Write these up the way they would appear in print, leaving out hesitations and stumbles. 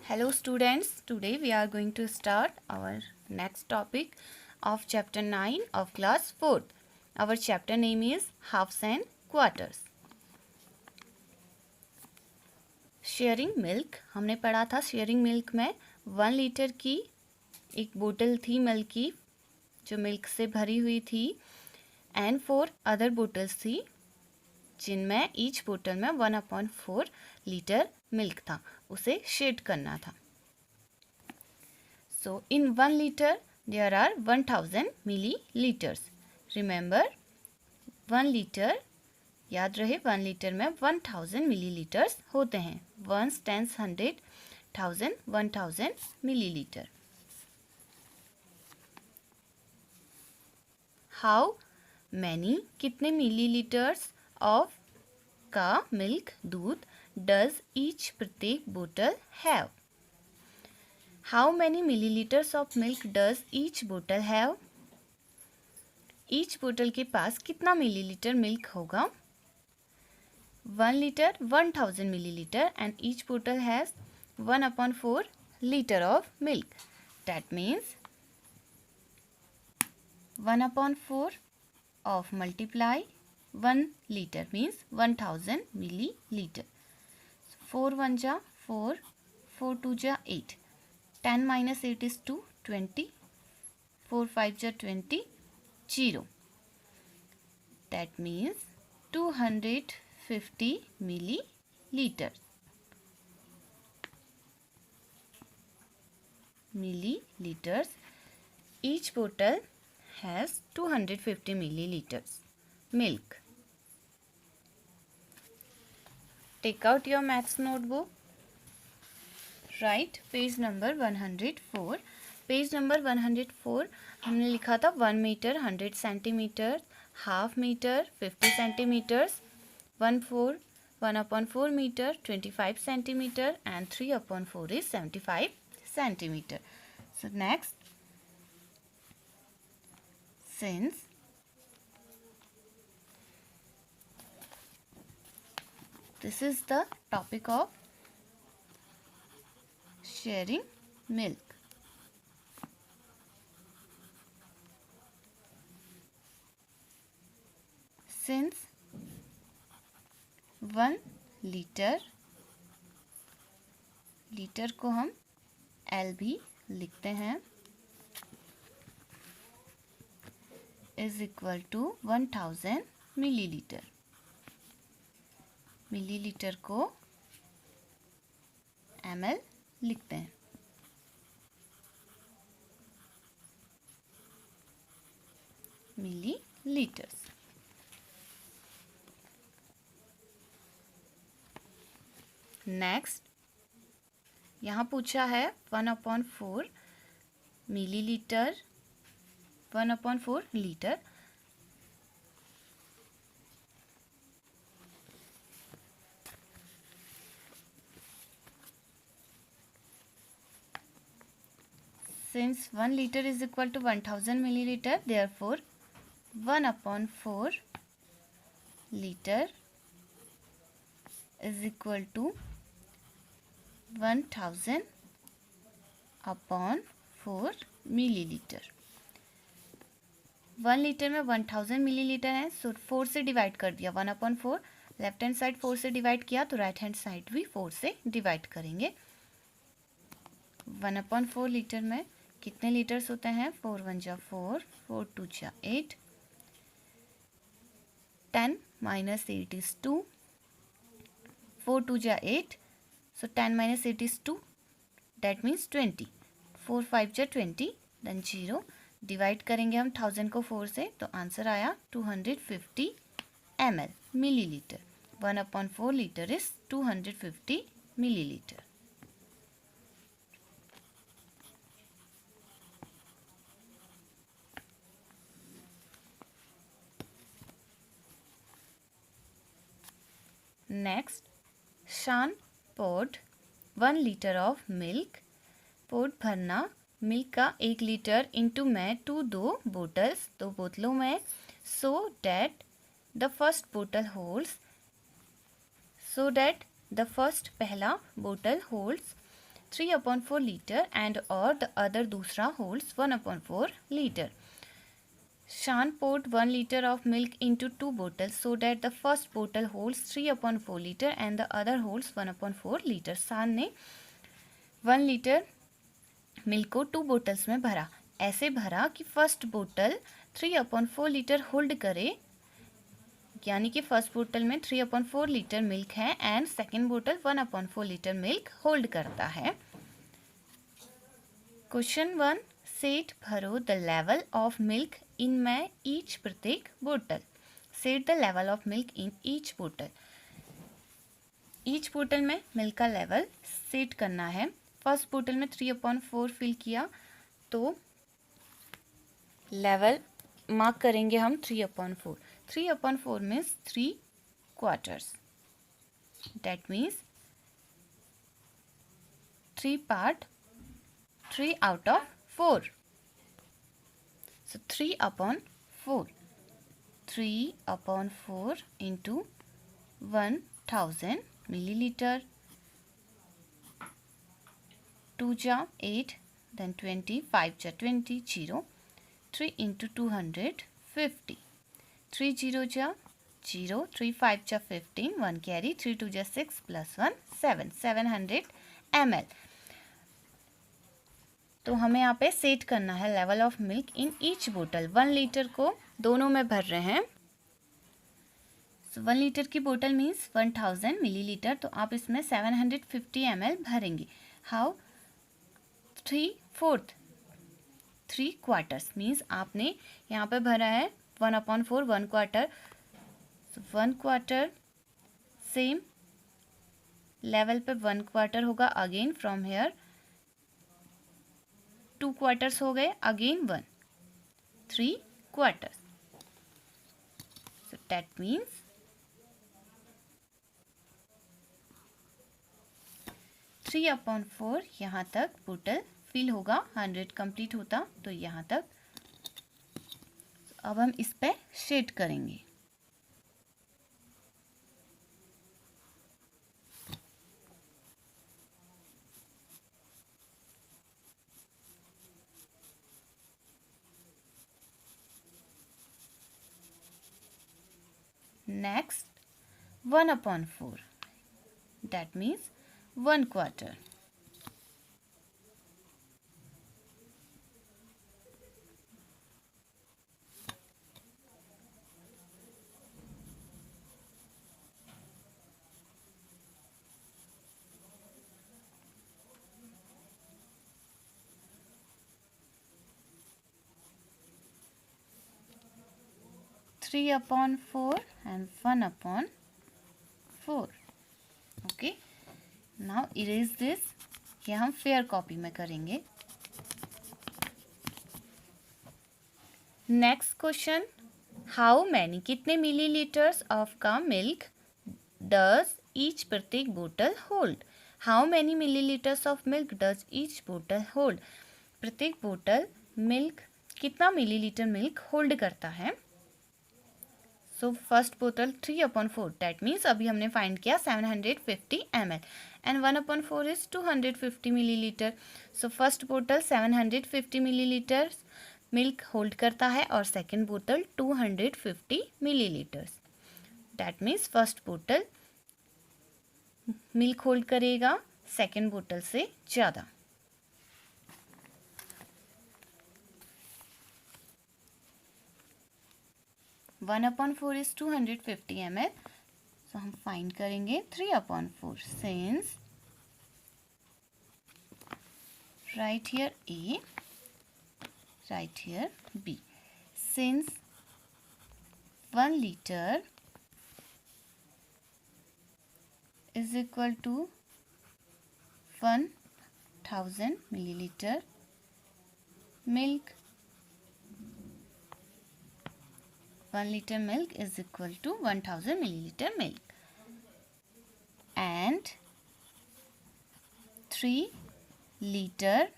Hello students, today we are going to start our next topic of chapter 9 of class 4th. Our chapter name is halves and quarters. Sharing milk हमने पढ़ा था. Sharing milk में 1 litre की एक बोतल थी milk की जो मिल्क से भरी हुई थी एंड 4 अदर बोतल्स थी जिनमें ईच बोतल में 1/4 लीटर मिल्क था. उसे शेड करना था. So in 1 liter there are 1000 milliliters. Remember 1 liter याद रहे 1 लीटर में 1000 मिलीलीटर्स होते हैं. 1 10 100 1000 1000 मिलीलीटर. हाउ मैनी कितने मिलीलीटर्स ऑफ का मिल्क दूध डज ईच प्रत्येक बोतल have. How many milliliters of milk does each bottle have? Each bottle के पास कितना मिलीलीटर मिल्क होगा. 1 liter 1000 milliliter and each bottle has 1/4 liter of milk. That means 1/4 of multiply 1 liter means 1000 milliliter. 4 1 जा 4, 4 2 जा 8. 10 minus 8 is 2, 20. 4 5 जा 20, 0. That means 250 milliliters. Milliliters. Each bottle has 250 milliliters milk. Take out your maths notebook. Write page number 104. Page number 104 हमने लिखा था 1 metre 100 centimetre, half metre 50 centimetres, 1/4 metre 25 centimetre and 3/4 is 75 centimetre. So next, since this is the topic of sharing milk. Since 1 litre को हम L भी लिखते हैं is equal to 1000 millilitre. Millilitre को ml लिखते हैं. मिलीलीटर्स. नेक्स्ट, यहाँ पूछा है 1/4 millilitre 1/4 litre. Since 1 liter is equal to 1000 milliliter, therefore 1/4 liter is equal to 1000/4 milliliter. 1 litre में 1000 मिलीलीटर है, सो 4 से डिवाइड कर दिया. 1/4 लेफ्ट हैंड साइड 4 से डिवाइड किया तो राइट हैंड साइड भी 4 से डिवाइड करेंगे. 1/4 लीटर में कितने लीटर्स होते हैं. 4 1 जा 4, 4 2 जा 8. 10 minus 8 is 2. 4 2 जा 8. So 10 minus 8 is 2. That means 20. 4 5 जा 20. Then 0. डिवाइड करेंगे हम 1000 को 4 से तो आंसर आया 250 ml millilitre. 1/4 litre is 250 millilitre. Next, शान poured 1 litre of milk. Port भरना मिल्क का 1 लीटर इंटू में 2 बोतल्स 2 बोतलों में. सो डैट द फर्स्ट बोतल होल्ड्स पहला बोतल होल्ड्स 3/4 लीटर एंड और द अदर दूसरा holds 1/4 litre. Shan poured 1 liter of milk into 2 bottles so that the first bottle holds 3/4 liter and the other holds 1/4 liter. शान ने 1 litre milk को 2 bottles में भरा. ऐसे भरा कि फर्स्ट बोतल 3/4 लीटर होल्ड करे, यानी कि फर्स्ट बोतल में 3/4 लीटर मिल्क है एंड सेकेंड बोतल 1/4 लीटर मिल्क होल्ड करता है. क्वेश्चन 1, सेट भरो the level of milk in में ईच प्रत्येक बोतल. Set the level of milk in each बोतल. ईच बोतल में मिल्क का लेवल सेट करना है. फर्स्ट बोतल में 3/4 फिल किया तो लेवल मार्क करेंगे हम 3/4. 3/4 means 3 quarters. That means 3 part 3 out of 4. So 3/4. 3/4 into 1000 milliliter. 2 ja 8, then 20, 5 ja 20, 0. 3 into 250. 3 0 ja 0, 3 5 ja 15, 1 carry, 3 2 ja 6 plus 1 7, 700 ml. तो हमें यहाँ पे सेट करना है level of milk in each बोतल. 1 लीटर को दोनों में भर रहे हैं. 1 लीटर की बोतल मीन्स 1000 मिलीलीटर, तो आप इसमें 750 ml भरेंगे. हाउ 3/4 3 क्वार्टर्स मीन्स आपने यहाँ पे भरा है 1/4 1 क्वार्टर. 1 क्वार्टर सेम लेवल पे 1 क्वार्टर होगा. अगेन फ्रॉम हेयर 2 क्वार्टर्स हो गए. Again 1 3 quarters. So that means 3/4 यहाँ तक बोतल फिल होगा. 100 कंप्लीट होता तो यहाँ तक. अब हम इस पे शेड करेंगे. Next 1/4, that means 1 quarter. Three upon 4 and 1/4. Okay. Now erase this. ये हम फेयर कॉपी में करेंगे. नेक्स्ट क्वेश्चन, हाउ मैनी कितने मिलीलीटर्स ऑफ का मिल्क डज ईच प्रत्येक बोतल hold. How many millilitres of milk does each बोतल होल्ड. प्रत्येक बोतल मिल्क कितना मिलीलीटर मिल्क होल्ड करता है. सो फर्स्ट बोतल 3/4, दैट मीन्स अभी हमने फाइंड किया 750 ml and 1/4 is 250 millilitre. So first बोतल 750 मिलीलीटर मिल्क होल्ड करता है और सेकेंड बोतल 250 मिलीलीटर्स. दैट मीन्स फर्स्ट बोतल मिल्क होल्ड करेगा सेकेंड बोतल से ज़्यादा. One upon 4 is 250 ml. सो हम फाइंड करेंगे 3/4 since right here A, right here B. Since 1 liter is equal to 1000 milliliter milk. 1 liter milk is equal to 1000 milliliter milk and 3 liters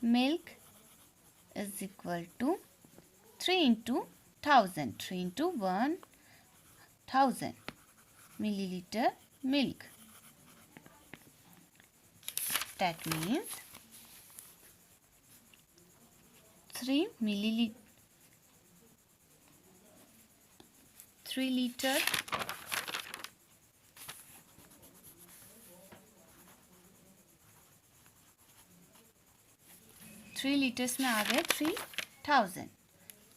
milk is equal to 3 into 1000. 3 into 1000. milliliter milk. That means 3 liter 3 litres में आ गए 3000.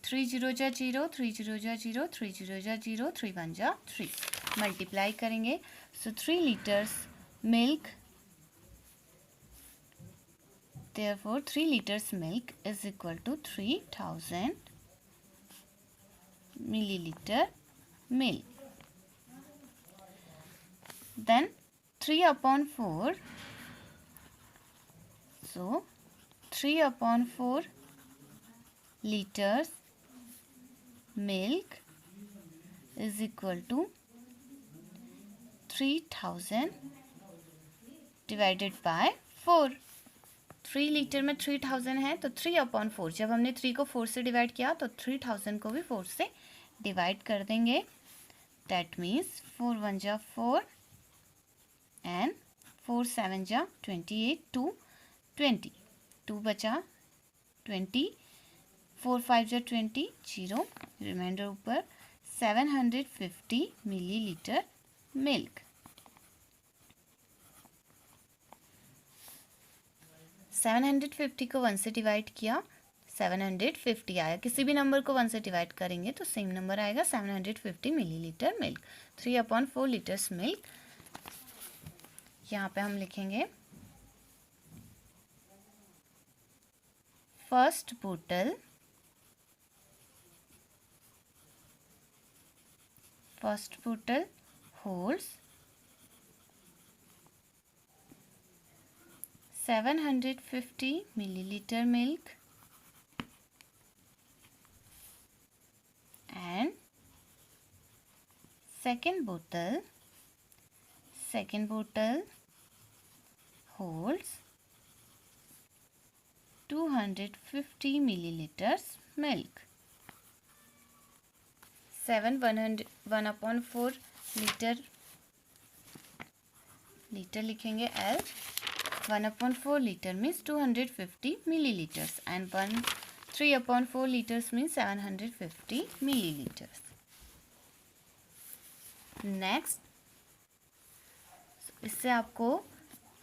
3 0 जा 0, 3 0 जा 0, 3 0 जा 0, 3 1 जा 3. Multiply करेंगे. सो 3 litres milk, therefore 3 liters milk is equal to 3000 milliliter milk. Then 3 upon 4, so 3 upon 4 liters milk is equal to 3000 divided by 4. 3 litre में 3000 है तो 3 अपॉन 4. जब हमने 3 को 4 से डिवाइड किया तो 3000 को भी 4 से डिवाइड कर देंगे. दैट मीन्स 4 1 जा 4 एंड 4 7 जा 28, 2 20, 2 बचा 20, 4 5 जा 20, 0 रिमाइंडर ऊपर. 750 मिलीलीटर मिल्क. 750 को 1 से डिवाइड किया 750 आया. किसी भी नंबर को 1 से डिवाइड करेंगे तो सेम नंबर आएगा. 750 millilitre milk. 3 upon 4 litres milk. यहाँ पे हम लिखेंगे फर्स्ट बोतल holds 750 milliliter milk and second bottle holds 250 milliliters milk. 1 upon 4 litre लिखेंगे L. 1 upon 4 liter means 250 milliliters and 3 upon 4 liters means 750 milliliters. Next, इससे आपको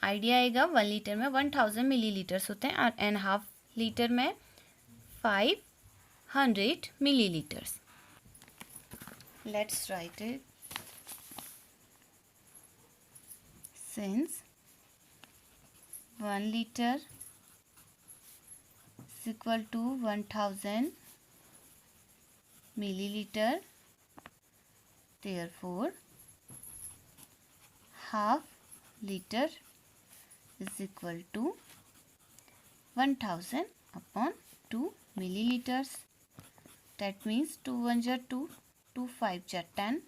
आइडिया आएगा. 1 लीटर में 1000 मिलीलीटर्स होते हैं एंड हाफ लीटर में 500 millilitres. Let's write it. Since 1 liter is equal to 1000 milliliter, therefore half liter is equal to 1000 upon 2 milliliters. That means 2 1 ja 2, 2 5 ja 10,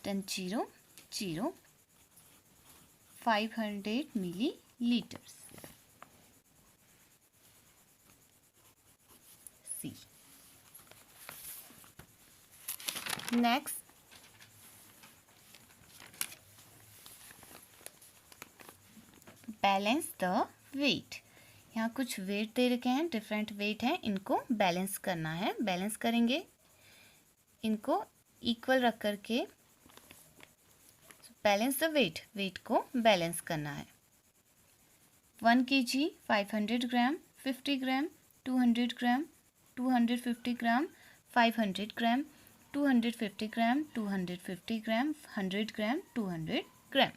then 0 0, 500 milliliters. C. Next, balance the weight. यहाँ कुछ wait दे रखे हैं, different weight हैं, इनको balance करना है. Balance करेंगे इनको इक्वल रख करके. बैलेंस द वेट, वेट को बैलेंस करना है. 1 kg 500 ग्राम, 50 ग्राम, 200 ग्राम, 250 ग्राम, 500 ग्राम, 250 ग्राम, 250 ग्राम, 100 ग्राम, 200 ग्राम.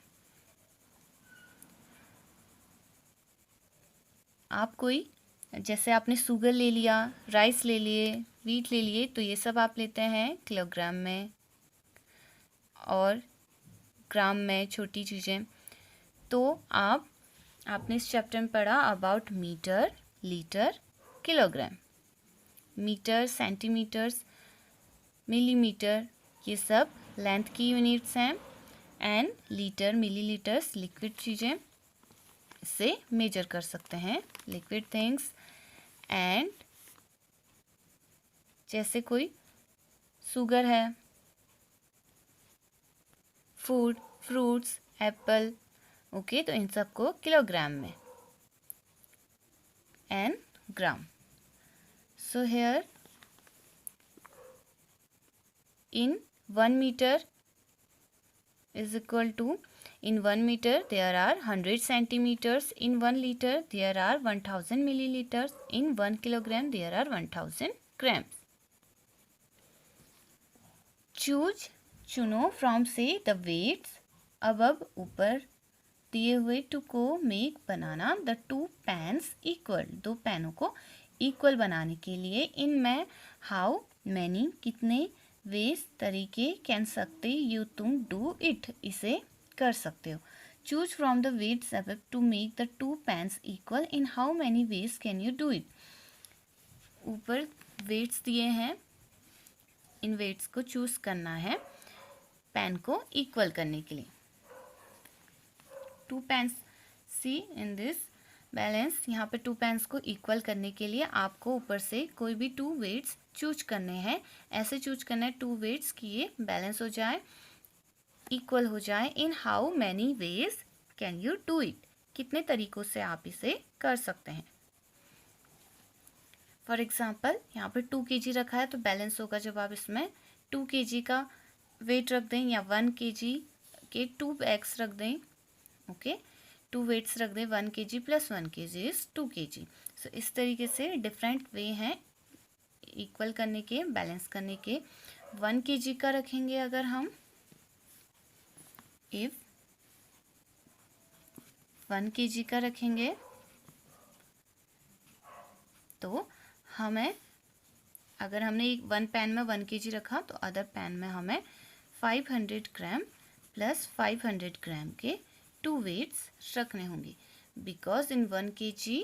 आप कोई, जैसे आपने शुगर ले लिया, राइस ले लिए, वीट ले लिए, तो ये सब आप लेते हैं किलोग्राम में और ग्राम में, छोटी चीज़ें. तो आपने इस चैप्टर में पढ़ा about metre, litre, kilogram. Metre, centimetres, millimetre, ये सब लेंथ की यूनिट्स हैं. एंड लीटर, मिलीलीटर्स, लिक्विड चीज़ें, इससे मेजर कर सकते हैं लिक्विड थिंग्स. एंड जैसे कोई शुगर है, फूड, फ्रूट्स, एप्पल, ओके, तो इन सबको किलोग्राम में, and gram. So here in 1 meter is equal to, in 1 meter there are 100 centimeters, in 1 liter there are 1000 milliliters, in 1 kilogram there are 1000 grams. Choose, चुनो from say the weights above, ऊपर दिए हुए to को make बनाना the two pans equal, दो पैनों को equal बनाने के लिए. इनमें हाउ मैनी, कितने, वेज, तरीके, कैन, सकते, यू, तुम, डू इट, इसे कर सकते हो. Choose from the weights above to make the two pans equal, in how many ways can you do it. ऊपर वेट्स दिए हैं, इन वेट्स को चूज करना है पैन को इक्वल करने के लिए. Two pans, see in this balance, यहाँ पे टू पैन्स को इक्वल करने के लिए आपको ऊपर से कोई भी टू वेट्स चूज करने हैं. ऐसे चूज करना है टू वेट्स कि ये बैलेंस हो जाए, इक्वल हो जाए. इन how many ways can you do it, कितने तरीकों से आप इसे कर सकते हैं. फॉर एग्जाम्पल यहाँ पे 2 kg रखा है तो बैलेंस होगा जब आप इसमें 2 kg का वेट रख दें या 1 kg के 2 बैग्स रख दें. ओके, 2 वेट्स रख दें, 1 kg plus 1 kg is 2 kg. सो इस तरीके से डिफरेंट वे हैं इक्वल करने के, बैलेंस करने के. 1 kg का रखेंगे अगर हम, इफ 1 kg का रखेंगे तो हमें, अगर हमने वन पैन में 1 kg रखा तो अदर पैन में हमें 500 ग्राम प्लस 500 ग्राम के 2 वेट्स रखने होंगे. Because in 1 kg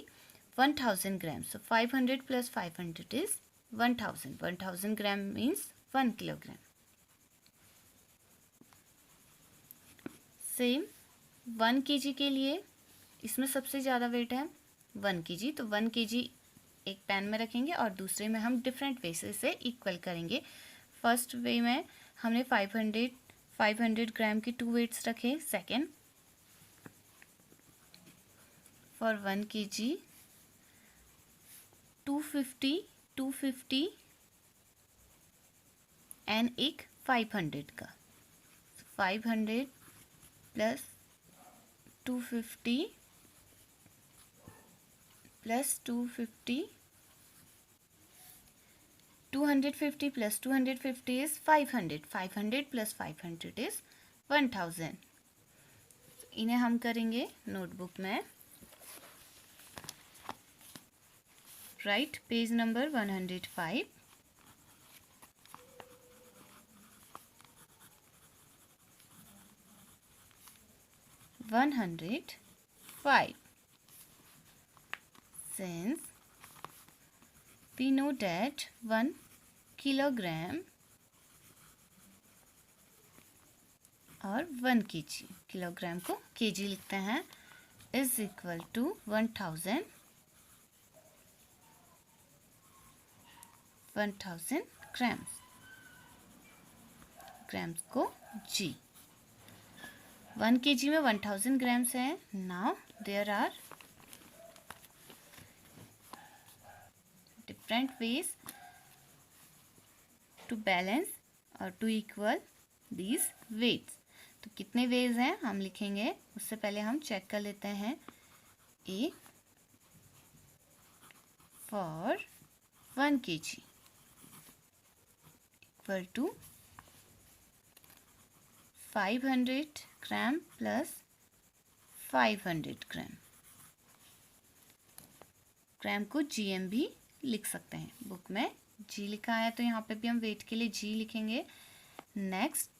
1000 gram, so 500 plus 500 is 1000. 1000 gram means 1 kilogram. Same 1 kg के लिए इसमें सबसे ज़्यादा वेट है 1 kg, तो 1 kg एक पैन में रखेंगे और दूसरे में हम डिफरेंट वे से इसे इक्वल करेंगे. फर्स्ट वे में हमने 500 ग्राम के 2 वेट्स रखे. सेकेंड, फॉर 1 kg 250 एंड एक 500 का. 500 plus 250 plus 250, 250 plus 250 is 500. 500 plus 500 is 1000. इन्हें हम करेंगे नोटबुक में. Right, page number 105. Since we know that 1 kilogram और 1 kg, किलोग्राम को kg लिखते हैं, is equal to 1000 grams. Grams को g. 1 kg में 1000 ग्राम्स है. Now there are different ways to balance और टू इक्वल दीज वेट्स. तो कितने वेज हैं हम लिखेंगे, उससे पहले हम चेक कर लेते हैं. A for 1 kg equal to 500 gram plus 500 gram. Gram को GM भी लिख सकते हैं. बुक में G लिखा है तो यहाँ पे भी हम वेट के लिए G लिखेंगे. Next,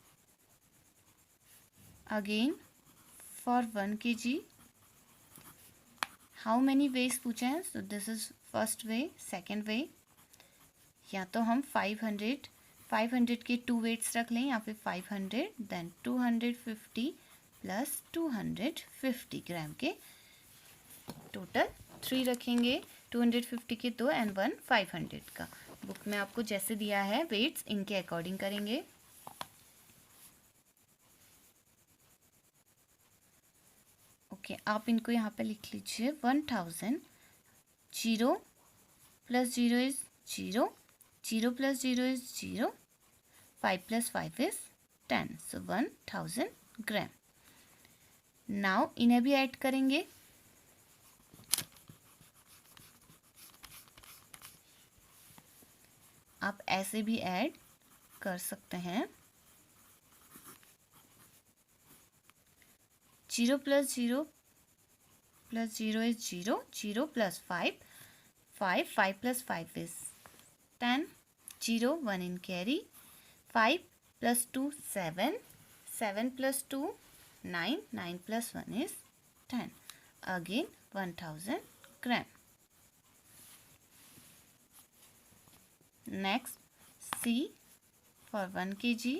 again for 1 kg how many veg पूछे हैं, so this is first way. Second way, या तो हम 500 के 2 वेट्स रख लें या फिर 500 देन 250 प्लस 250 ग्राम के टोटल 3 रखेंगे. 250 के 2 एंड 1 500 का. बुक में आपको जैसे दिया है वेट्स इनके अकॉर्डिंग करेंगे. ओके, आप इनको यहाँ पे लिख लीजिए 1000, 0 plus 0 is 0, 0 plus 0 is 0, 5 plus 5 is 10, so 1000 gram. Now इन्हें भी ऐड करेंगे. आप ऐसे भी ऐड कर सकते हैं. 0 plus 0 plus 0 is 0, 0 plus 5, 5 plus 5 is 10, 0, 1 in carry, 5 plus 2, 7, 7 plus 2, 9, 9 plus 1 is 10. Again 1000 gram. Next, C for 1 kg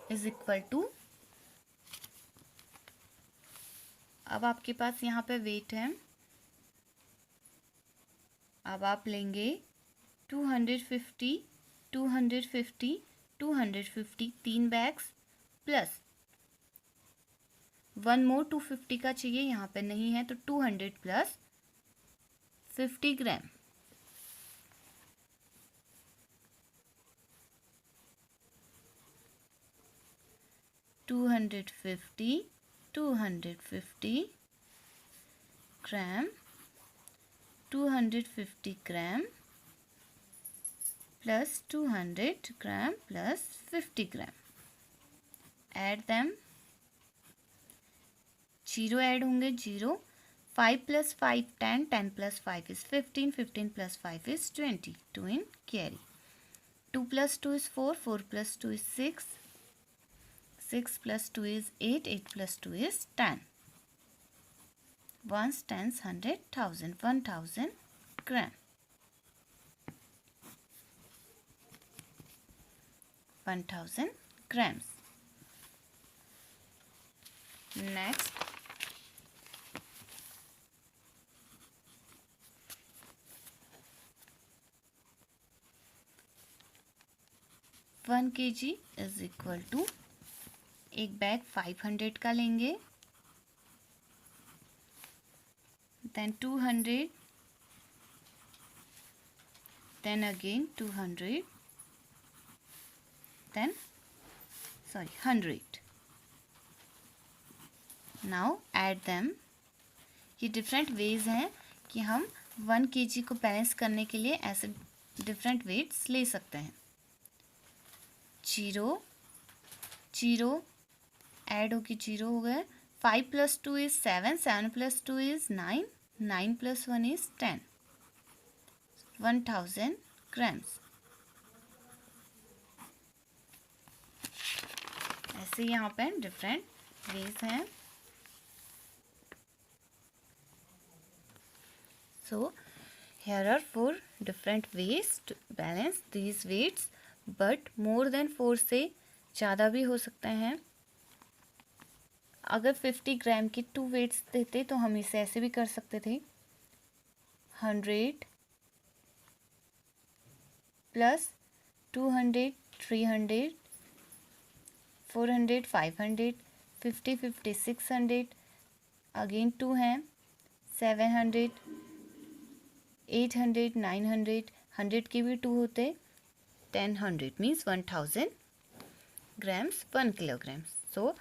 is equal to, अब आपके पास यहाँ पे वेट है. अब आप लेंगे 250, 250, 250 3 बैग्स प्लस 1 मोर 250 का चाहिए, यहाँ पे नहीं है तो 200 प्लस 50 ग्राम. $250 ग्राम, 250 ग्राम plus 200 ग्राम plus 50 ग्राम. Add them. 0 ऐड होंगे 0. 5 plus 5 10, 10 plus 5 is 15, 15 plus 5 is 20. 2 in carry. 2 plus 2 is 4, 4 plus 2 is 6, 6 plus 2 is 8, 8 plus 2 is 10. Ones, tens, 100, 1000, 1000 gram. 1000 grams. Next, one kg is equal to, एक bag 500 का लेंगे, then 200, then again 200, then 100. Now add them. ये different ways हैं कि हम 1 kg को balance करने के लिए ऐसे डिफरेंट वेट्स ले सकते हैं. 0 0 ऐड होके 0 हो गए. 5 plus 2 is 7, 7 plus 2 is 9, 9 plus 1 is 10. 1000 grams. ऐसे यहाँ पे डिफरेंट वेज हैं. So here are 4 different ways to balance these weights, but more than 4 से ज़्यादा भी हो सकते हैं. अगर 50 ग्राम की 2 वेट्स देते तो हम इसे ऐसे भी कर सकते थे. 100 प्लस 200, 300, 400, 500, 50, 50, 600, अगेन 2 हैं, 700, 800, 900, 100 के भी 2 होते. 1000 मीन्स 1000 ग्राम्स 1 किलोग्राम. सो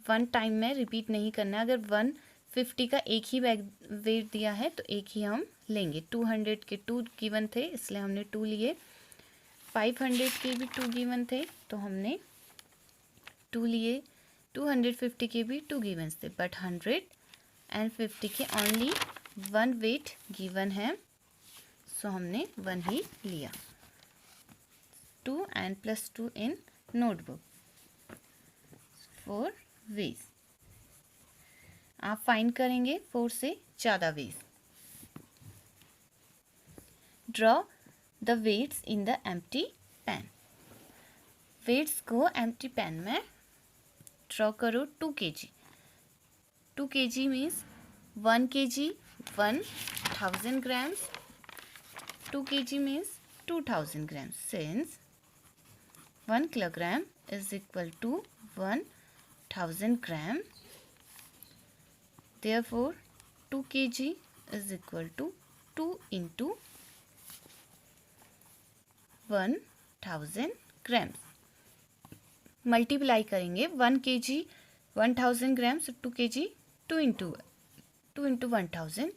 1 टाइम में रिपीट नहीं करना. अगर 150 का एक ही बैग वेट दिया है तो एक ही हम लेंगे. 200 के 2 गिवन थे इसलिए हमने 2 लिए. 500 के भी 2 गिवन थे तो हमने 2 लिए. 250 के भी 2 गिवन थे, बट 150 के ओनली 1 वेट गिवन है, सो हमने 1 ही लिया. 2 and plus 2 in notebook. 4 ways. आप फाइंड करेंगे 4 से ज़्यादा ways. Draw the weights in the empty pan. Weights को एम्प्टी पैन में ड्रॉ करो. 2 kg. 2 kg means 1 kg 1000 grams. 2 kg means 2000 grams. Since 1 kilogram is equal to 1000 gram. Therefore 2 kg is equal to 2 into 1000 grams. Multiply करेंगे 1 kg 1000 grams, 2 kg 2 into 1000.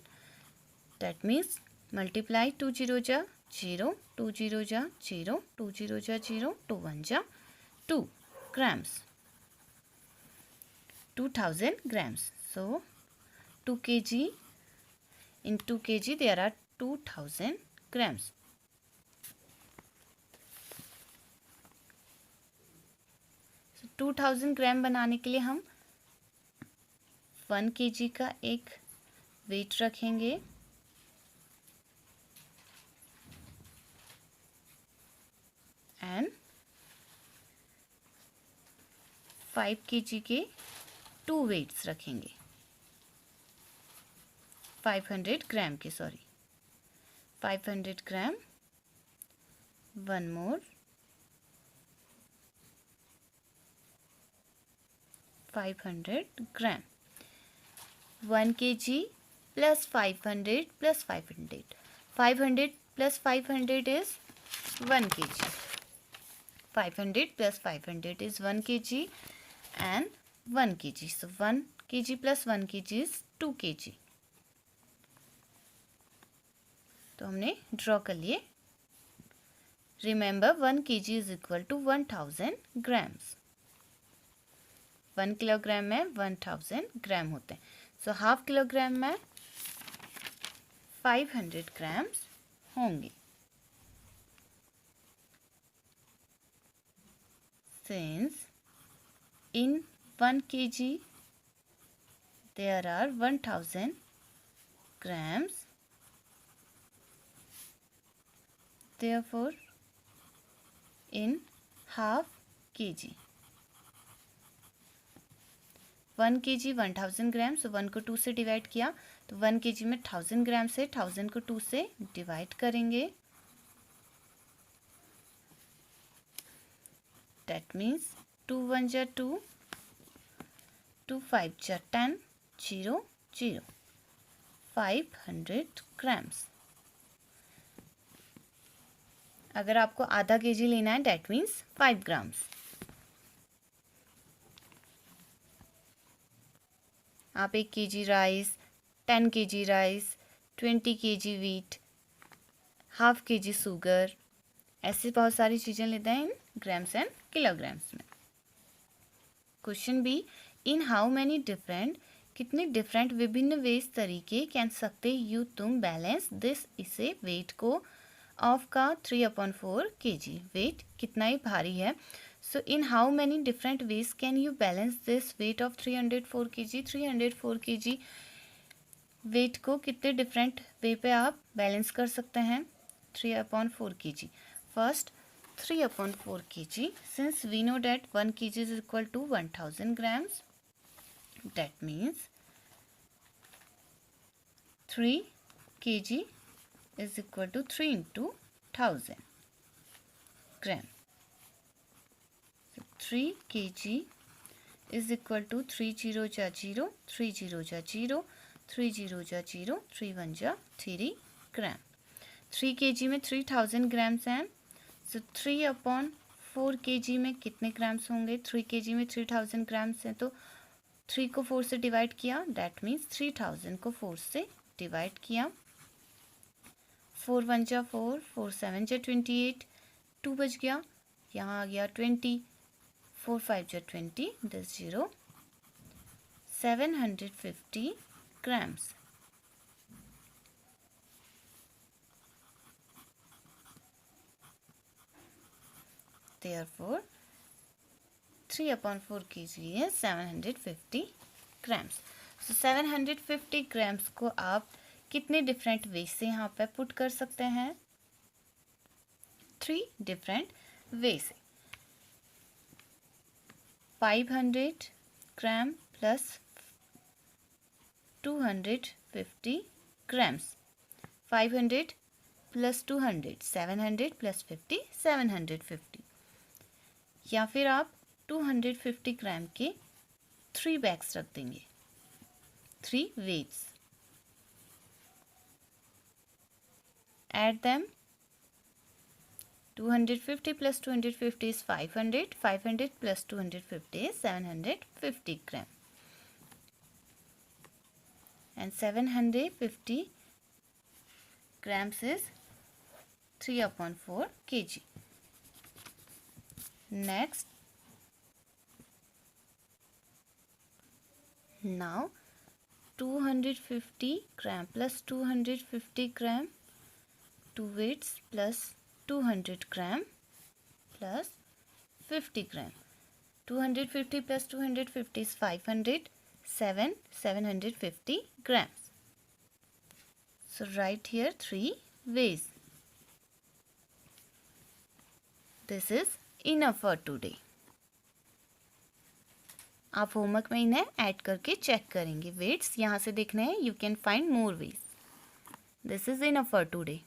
That means multiply 2 0 ja 0, 2 0 ja 0, 2 0 ja 0, 2 1 ja 2 grams, 2000 grams. So 2 kg in 2 kg there are 2000 grams. So 2000 ग्राम बनाने के लिए हम 1 kg का एक wait रखेंगे and 5 kg के 2 weights रखेंगे, 500 ग्राम के, 500 ग्राम, one more 500 gram. 1 kg plus 500 plus 500. 500 plus 500 is 1 kg. 500 plus 500 is 1 kg and 1 kg. So 1 kg plus 1 kg is 2 kg. तो हमने ड्रॉ कर लिए. Remember 1 kg is equal to 1000 grams. 1 kilogram में 1000 ग्राम होते हैं. सो हाफ किलोग्राम में 500 grams होंगे. Since in 1 kg there are 1000 grams, therefore in half kg 1 kg 1000 ग्राम. सो 1 को 2 से डिवाइड किया तो 1 kg में 1000 ग्राम से 1000 को 2 से डिवाइड करेंगे. दैट मीन्स 2 1 जा 2, 2 5 जा 10, 0 0, 500 ग्राम्स. अगर आपको आधा kg लेना है दैट मीन्स 5 ग्राम्स. आप 1 kg rice, 10 kg rice, 20 kg wheat, half kg sugar, ऐसे बहुत सारी चीज़ें लेते हैं इन ग्राम्स एंड किलोग्राम्स में. Question B, in how many different, कितने डिफरेंट विभिन्न वेज तरीके कैन सकते यू तुम बैलेंस दिस, इसे वेट को ऑफ का 3/4 kg. वेट कितना ही भारी है. So in how many different ways can you balance this weight of 304 kg? 304 kg wait को कितने डिफरेंट वे पे आप बैलेंस कर सकते हैं. 3/4 kg. First 3/4 kg. Since we know that 1 kg is equal to 1000 grams, that means 3 kg is equal to 3 into 1000 gram. 3 kg is equal to 3 0 ja 0, 3 0 ja 0, 3 0 ja 0, 3 1 ja 3 gram. 3 kg में 3000 grams हैं. सो 3/4 kg में कितने grams होंगे. 3 kg में 3000 grams हैं तो 3 को 4 से डिवाइड किया, दैट मीन्स 3000 को 4 से डिवाइड किया. 4 1 जा 4, 4 7 जा 28, 2 बच गया, यहाँ आ गया 20, 4 5 जा 20, 10 0, 750 grams. Therefore 3/4 kg is 750 grams. So 750 grams को आप कितने डिफरेंट वे से यहाँ पे पुट कर सकते हैं. 3 डिफरेंट वे से. 500 gram plus 250 grams. 500 plus 200, 700 plus 50, 750. या फिर आप 250 ग्राम के 3 बैग्स रख देंगे, 3 weights. Add them. 250 plus 250 is 500. 500 plus 250 is 750 gram. And 750 grams is 3/4 kg. Next, now 250 gram plus 250 gram, 2 weights plus 200 gram plus 50 gram. 250 plus 250 is 500. 750 grams. So write here 3 ways. This is enough for today. आप homework में इन्हें add करके check करेंगे. Weights यहाँ से देखने हैं. You can find more ways. This is enough for today.